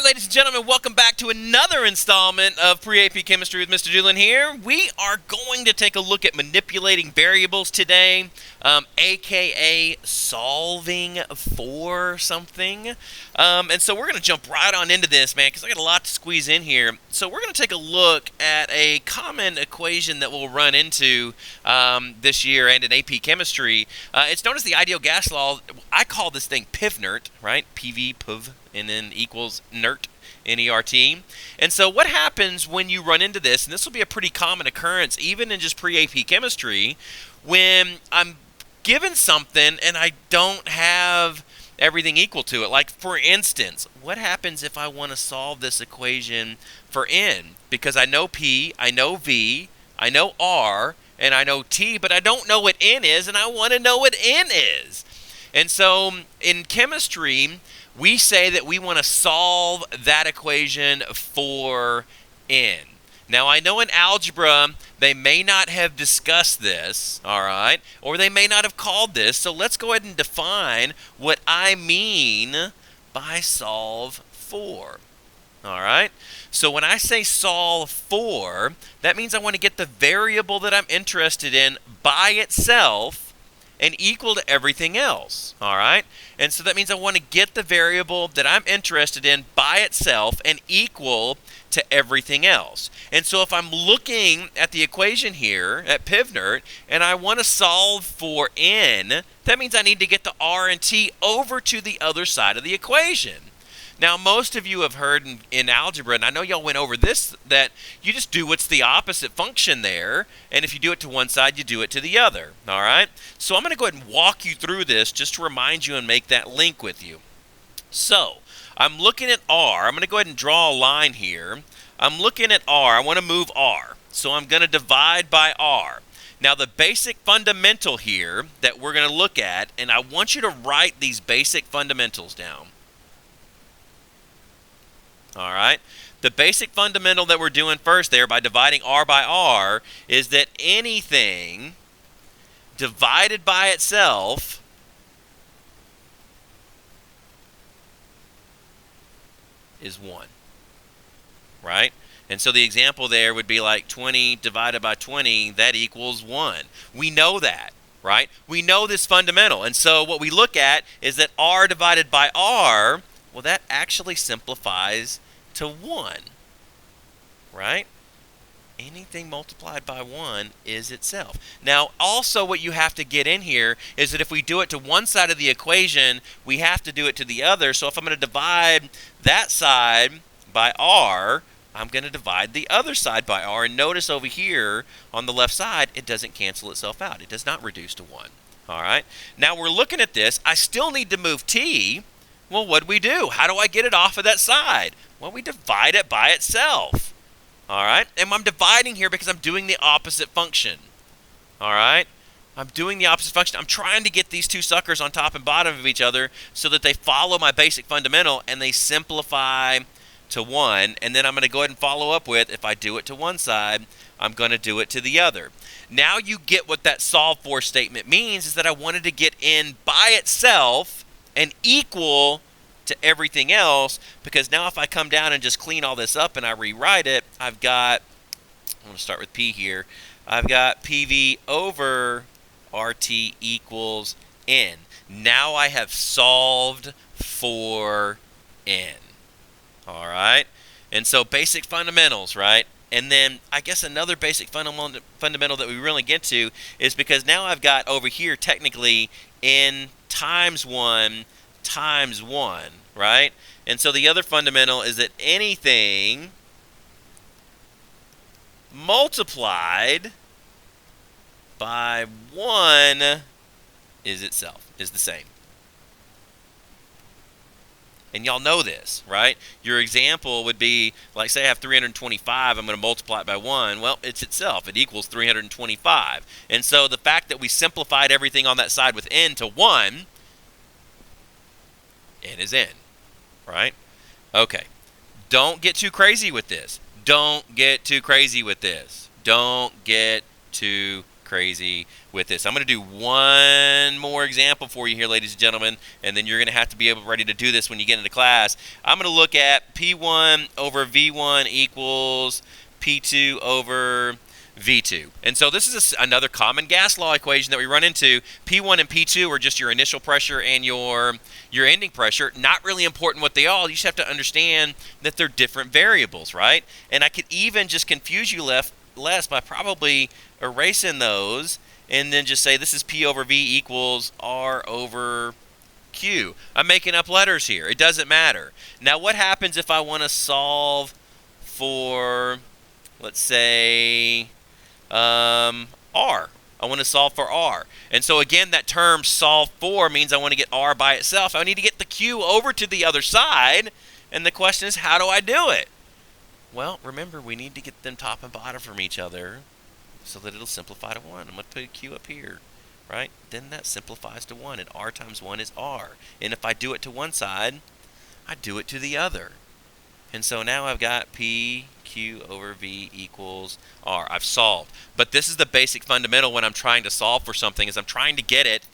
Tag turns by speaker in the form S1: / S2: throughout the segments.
S1: ladies and gentlemen, welcome back to another installment of PreAP Chemistry with Mr. Doolin here. We are going to take a look at manipulating variables today, aka solving for something. And so we're going to jump right on into this, man, because I got a lot to squeeze in here. So we're going to take a look at a common equation that we'll run into this year and in AP Chemistry. It's known as the ideal gas law. I call this thing PIV-NERT, right? PV, PIV, and then equals NERT, N-E-R-T. And so what happens when you run into this, and this will be a pretty common occurrence even in just pre-AP chemistry, when I'm given something and I don't have everything equal to it. Like, for instance, what happens if I want to solve this equation for N? Because I know P, I know V, I know R, and I know T, but I don't know what N is, and I want to know what N is. And so in chemistry, we say that we want to solve that equation for N. Now, I know in algebra, they may not have discussed this, all right, or they may not have called this, so let's go ahead and define what I mean by solve for, all right? So when I say solve for, that means I want to get the variable that I'm interested in by itself and equal to everything else, all right? And so that means I want to get the variable that I'm interested in by itself and equal to everything else. And so if I'm looking at the equation here at PIV-NERT and I want to solve for N, that means I need to get the R and T over to the other side of the equation. Now, most of you have heard in algebra, and I know y'all went over this, that you just do what's the opposite function there, and if you do it to one side, you do it to the other, all right? So I'm going to go ahead and walk you through this just to remind you and make that link with you. So I'm looking at R. I'm going to go ahead and draw a line here. I'm looking at R. I want to move R. So I'm going to divide by R. Now, the basic fundamental here that we're going to look at, and I want you to write these basic fundamentals down. All right, the basic fundamental that we're doing first there by dividing R by R is that anything divided by itself is 1, right? And so the example there would be like 20 divided by 20, that equals 1. We know that, right? We know this fundamental. And so what we look at is that R divided by R, well, that actually simplifies to 1, right? Anything multiplied by 1 is itself. Now, also what you have to get in here is that if we do it to one side of the equation, we have to do it to the other. So if I'm going to divide that side by R, I'm going to divide the other side by R. And notice over here on the left side, it doesn't cancel itself out. It does not reduce to 1. All right? Now we're looking at this. I still need to move T. Well, what do we do? How do I get it off of that side? Well, we divide it by itself. All right? And I'm dividing here because I'm doing the opposite function. All right? I'm doing the opposite function. I'm trying to get these two suckers on top and bottom of each other so that they follow my basic fundamental and they simplify to 1. And then I'm going to go ahead and follow up with, if I do it to one side, I'm going to do it to the other. Now you get what that solve for statement means, is that I wanted to get N by itself and equal to everything else, because now if I come down and just clean all this up and I rewrite it, I've got, I'm going to start with P here, I've got PV over RT equals N. Now I have solved for N. All right? And so basic fundamentals, right? And then I guess another basic fundamental that we really get to is because now I've got over here technically N times 1 times 1, right? And so the other fundamental is that anything multiplied by 1 is itself, is the same. And y'all know this, right? Your example would be, like, say I have 325, I'm going to multiply it by 1. Well, it's itself. It equals 325. And so the fact that we simplified everything on that side with N to 1, N is N, right? Okay. Don't get too crazy with this. Don't get too crazy with this. Don't get too crazy with this. I'm going to do one more example for you here, ladies and gentlemen, and then you're going to have to be ready to do this when you get into class. I'm going to look at P1 over V1 equals P2 over V2. And so this is another common gas law equation that we run into. P1 and P2 are just your initial pressure and your ending pressure. Not really important what they are. You just have to understand that they're different variables, right? And I could even just confuse you less by probably erasing those and then just say this is P over V equals R over Q. I'm making up letters here. It doesn't matter. Now what happens if I want to solve for, let's say, R? I want to solve for R. And so again, that term solve for means I want to get R by itself. I need to get the Q over to the other side. And the question is, how do I do it? Well, remember, we need to get them top and bottom from each other so that it'll simplify to 1. I'm going to put a Q up here, right? Then that simplifies to 1, and R times 1 is R. And if I do it to one side, I do it to the other. And so now I've got PQ over V equals R. I've solved. But this is the basic fundamental when I'm trying to solve for something, is I'm trying to get it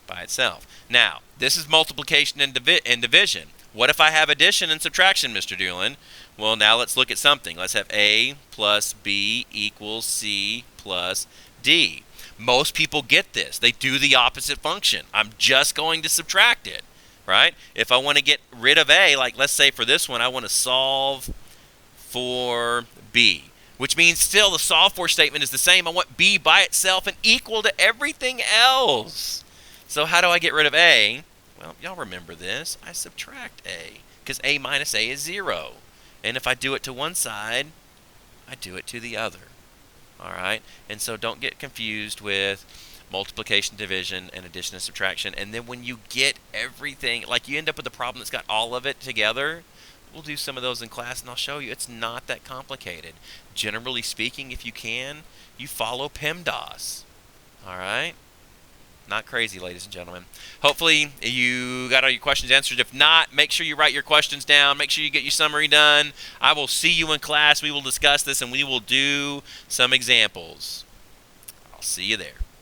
S1: by itself. Now, this is multiplication and division. What if I have addition and subtraction, Mr. Doolin? Well, now let's look at something. Let's have A plus B equals C plus D. Most people get this. They do the opposite function. I'm just going to subtract it, right? If I want to get rid of A, like let's say for this one, I want to solve for B, which means still the solve for statement is the same. I want B by itself and equal to everything else. So how do I get rid of A? Well, y'all remember this. I subtract A, because A minus A is 0. And if I do it to one side, I do it to the other. All right? And so don't get confused with multiplication, division, and addition and subtraction. And then when you get everything, like you end up with a problem that's got all of it together, we'll do some of those in class, and I'll show you it's not that complicated. Generally speaking, if you can, you follow PEMDAS. All right? Not crazy, ladies and gentlemen. Hopefully you got all your questions answered. If not, make sure you write your questions down. Make sure you get your summary done. I will see you in class. We will discuss this, and we will do some examples. I'll see you there.